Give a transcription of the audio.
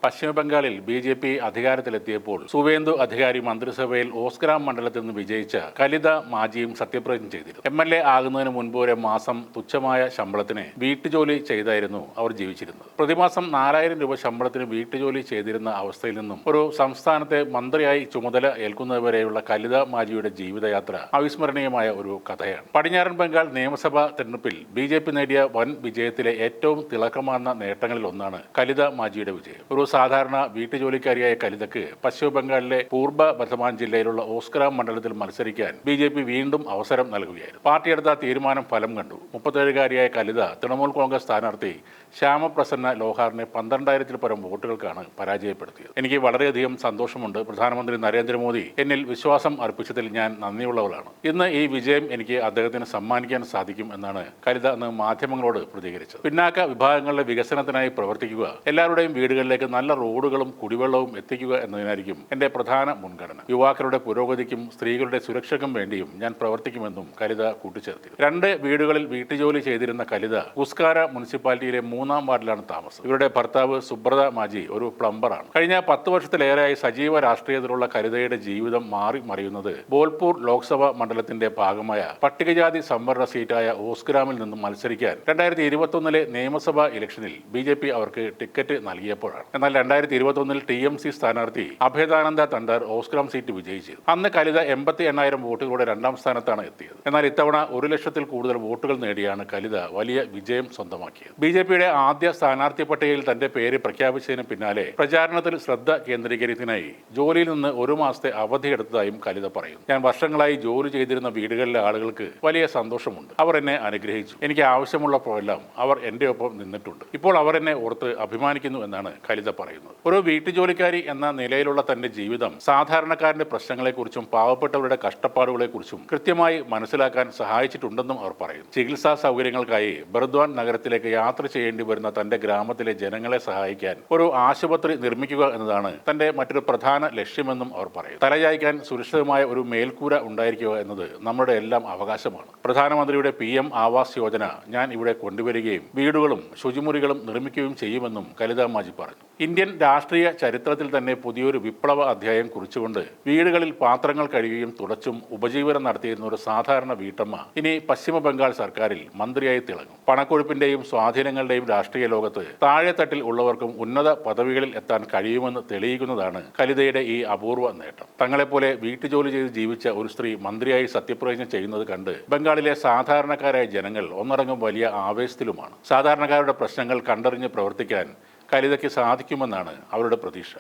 പശ്ചിമബംഗാളിൽ ബി.ജെ.പി. അധികാരത്തിലെത്തിയപ്പോൾ സുവേന്ദു അധികാരി മന്ത്രിസഭയിൽ ഓസ്ഗ്രാം മണ്ഡലത്തിൽ നിന്ന് വിജയിച്ച കലിത മാജിയും സത്യപ്രതിജ്ഞ ചെയ്തിരുന്നു. എം.എൽ.എ. ആകുന്നതിന് മുൻപ് ഒരു മാസം തുച്ഛമായ ശമ്പളത്തിന് വീട്ടുജോലി ചെയ്തായിരുന്നു അവർ ജീവിച്ചിരുന്നത്. പ്രതിമാസം 4000 രൂപ ശമ്പളത്തിന് വീട്ടുജോലി ചെയ്തിരുന്ന അവസ്ഥയിൽ നിന്നും ഒരു സംസ്ഥാനത്തെ മന്ത്രിയായി ചുമതല ഏൽക്കുന്നതുവരെയുള്ള കലിത മാജിയുടെ ജീവിതയാത്ര അവിസ്മരണീയമായ ഒരു കഥയാണ്. പടിഞ്ഞാറൻ ബംഗാൾ നിയമസഭാ തെരഞ്ഞെടുപ്പിൽ ബി.ജെ.പി. നേടിയ വൻ വിജയത്തിലെ ഏറ്റവും തിളക്കമാർന്ന നേട്ടങ്ങളിൽ ഒന്നാണ് കലിത മാജിയുടെ വിജയം. ഒരു സാധാരണ വീട്ടുജോലിക്കാരിയായ കലിതയ്ക്ക് പശ്ചിമ ബംഗാളിലെ പൂർബ ബർധമാൻ ജില്ലയിലുള്ള ഓസ്ഗ്രാം മണ്ഡലത്തിൽ മത്സരിക്കാൻ ബി.ജെ.പി. വീണ്ടും അവസരം നൽകുകയായിരുന്നു. പാർട്ടി എടുത്ത തീരുമാനം ഫലം കണ്ടു. 37-കാരിയായ കലിത തൃണമൂൽ കോൺഗ്രസ് സ്ഥാനാർത്ഥി ശ്യാമപ്രസന്ന ലോഹാറിനെ 12,000-ൽ പരം വോട്ടുകൾക്കാണ് പരാജയപ്പെടുത്തിയത്. എനിക്ക് വളരെയധികം സന്തോഷമുണ്ട്. പ്രധാനമന്ത്രി നരേന്ദ്രമോദി എന്നിൽ വിശ്വാസം അർപ്പിച്ചതിൽ ഞാൻ നന്ദിയുള്ളവളാണ്. ഇന്ന് ഈ വിജയം എനിക്ക് അദ്ദേഹത്തിന് സമ്മാനിക്കാൻ സാധിക്കും എന്നാണ് കലിത അന്ന് മാധ്യമങ്ങളോട് പ്രതികരിച്ചത്. പിന്നാക്ക വിഭാഗങ്ങളുടെ വികസനത്തിനായി പ്രവർത്തിക്കുക, എല്ലാവരുടെയും വീടുകളിലേക്ക് നല്ല റോഡുകളും കുടിവെള്ളവും എത്തിക്കുക എന്നതിനായിരിക്കും എന്റെ പ്രധാന മുൻഗണന. യുവാക്കളുടെ പുരോഗതിക്കും സ്ത്രീകളുടെ സുരക്ഷയ്ക്കും വേണ്ടിയും ഞാൻ പ്രവർത്തിക്കുമെന്നും കലിത കൂട്ടിച്ചേർത്തു. 2 വീടുകളിൽ വീട്ടുജോലി ചെയ്തിരുന്ന കലിത ഉസ്കാര മുനിസിപ്പാലിറ്റിയിലെ 3-ാം വാർഡിലാണ് താമസം. ഇവരുടെ ഭർത്താവ് സുബ്രത മാജി ഒരു പ്ലംബറാണ്. കഴിഞ്ഞ 10 വർഷത്തിലേറെയായി സജീവ രാഷ്ട്രീയത്തിലുള്ള കലിതയുടെ ജീവിതം മാറി മറിയുന്നത് ബോൽപൂർ ലോക്സഭാ മണ്ഡലത്തിന്റെ ഭാഗമായ പട്ടികജാതി സംവരണ സീറ്റായ ഓസ്ഗ്രാമിൽ നിന്നും മത്സരിക്കാൻ 2021-ലെ നിയമസഭാ ഇലക്ഷനിൽ ബി.ജെ.പി. അവർക്ക് ടിക്കറ്റ് നൽകിയപ്പോഴാണ്. എന്നാൽ 2021-ൽ ടി.എം.സി. സ്ഥാനാർത്ഥി അഭേദാനന്ദ തണ്ടാർ ഓസ്ഗ്രാം സീറ്റ് വിജയിച്ചു. അന്ന് കലിത 88,000 വോട്ടുകളുടെ 2-ാം സ്ഥാനത്താണ് എത്തിയത്. എന്നാൽ ഇത്തവണ 1,00,000-ൽ കൂടുതൽ വോട്ടുകൾ നേടിയാണ് കലിത വലിയ വിജയം സ്വന്തമാക്കിയത്. ബി.ജെ.പിയുടെ ആദ്യ സ്ഥാനാർത്ഥി പട്ടികയിൽ തന്റെ പേര് പ്രഖ്യാപിച്ചതിന് പിന്നാലെ പ്രചാരണത്തിൽ ശ്രദ്ധ കേന്ദ്രീകരിക്കുന്നതിനായി ജോലിയിൽ നിന്ന് 1 മാസത്തെ അവധിയെടുത്തതായും കലിത പറയുന്നു. ഞാൻ വർഷങ്ങളായി ജോലി ചെയ്തിരുന്ന വീടുകളിലെ ആളുകൾക്ക് വലിയ സന്തോഷമുണ്ട്. അവർ എന്നെ അനുഗ്രഹിച്ചു. എനിക്ക് ആവശ്യമുള്ളപ്പോഴെല്ലാം അവർ എന്റെ ഒപ്പം നിന്നിട്ടുണ്ട്. ഇപ്പോൾ അവർ എന്നെ ഓർത്ത് അഭിമാനിക്കുന്നു എന്നാണ് കലിത പറയുന്നത്. ഒരു വീട്ടുജോലിക്കാരി എന്ന നിലയിലുള്ള തന്റെ ജീവിതം സാധാരണക്കാരന്റെ പ്രശ്നങ്ങളെക്കുറിച്ചും പാവപ്പെട്ടവരുടെ കഷ്ടപ്പാടുകളെക്കുറിച്ചും കൃത്യമായി മനസ്സിലാക്കാൻ സഹായിച്ചിട്ടുണ്ടെന്നും അവർ പറയുന്നു. ചികിത്സാ സൗകര്യങ്ങൾക്കായി ബർദ്വാൻ നഗരത്തിലേക്ക് യാത്ര ചെയ്യേണ്ടി വരുന്ന തന്റെ ഗ്രാമത്തിലെ ജനങ്ങളെ സഹായിക്കാൻ ഒരു ആശുപത്രി നിർമ്മിക്കുക എന്നതാണ് തന്റെ മറ്റൊരു പ്രധാന ലക്ഷ്യമെന്നും അവർ പറയും. തലചായ്ക്കാൻ സുരക്ഷിതമായ ഒരു മേൽക്കൂര ഉണ്ടായിരിക്കുക എന്നത് നമ്മുടെ എല്ലാം അവകാശമാണ്. പ്രധാനമന്ത്രിയുടെ PM ആവാസ് യോജന ഞാൻ ഇവിടെ കൊണ്ടുവരികയും വീടുകളും ശുചിമുറികളും നിർമ്മിക്കുകയും ചെയ്യുമെന്നും കലിത മാജി പറഞ്ഞു. ഇന്ത്യൻ രാഷ്ട്രീയ ചരിത്രത്തിൽ തന്നെ പുതിയൊരു വിപ്ലവ അധ്യായം കുറിച്ചുകൊണ്ട് വീടുകളിൽ പാത്രങ്ങൾ കഴുകുകയും തുടച്ചും ഉപജീവനം നടത്തിയിരുന്ന ഒരു സാധാരണ വീട്ടമ്മ ഇനി പശ്ചിമ ബംഗാൾ സർക്കാരിൽ മന്ത്രിയായി തിളങ്ങും. പണക്കൊഴുപ്പിന്റെയും സ്വാധീനങ്ങളുടെയും രാഷ്ട്രീയ ലോകത്ത് താഴെത്തട്ടിൽ ഉള്ളവർക്കും ഉന്നത പദവികളിൽ എത്താൻ കഴിയുമെന്ന് തെളിയിക്കുന്നതാണ് കലിതയുടെ ഈ അപൂർവ നേട്ടം. തങ്ങളെപ്പോലെ വീട്ടുജോലി ചെയ്ത് ജീവിച്ച ഒരു സ്ത്രീ മന്ത്രിയായി സത്യപ്രതിജ്ഞ ചെയ്യുന്നത് കണ്ട് ബംഗാളിലെ സാധാരണക്കാരായ ജനങ്ങൾ ഒന്നടങ്കം വലിയ ആവേശത്തിലുമാണ്. സാധാരണക്കാരുടെ പ്രശ്നങ്ങൾ കണ്ടറിഞ്ഞ് പ്രവർത്തിക്കാൻ കലിതയ്ക്ക് സാധിക്കുമെന്നാണ് അവരുടെ പ്രതീക്ഷ.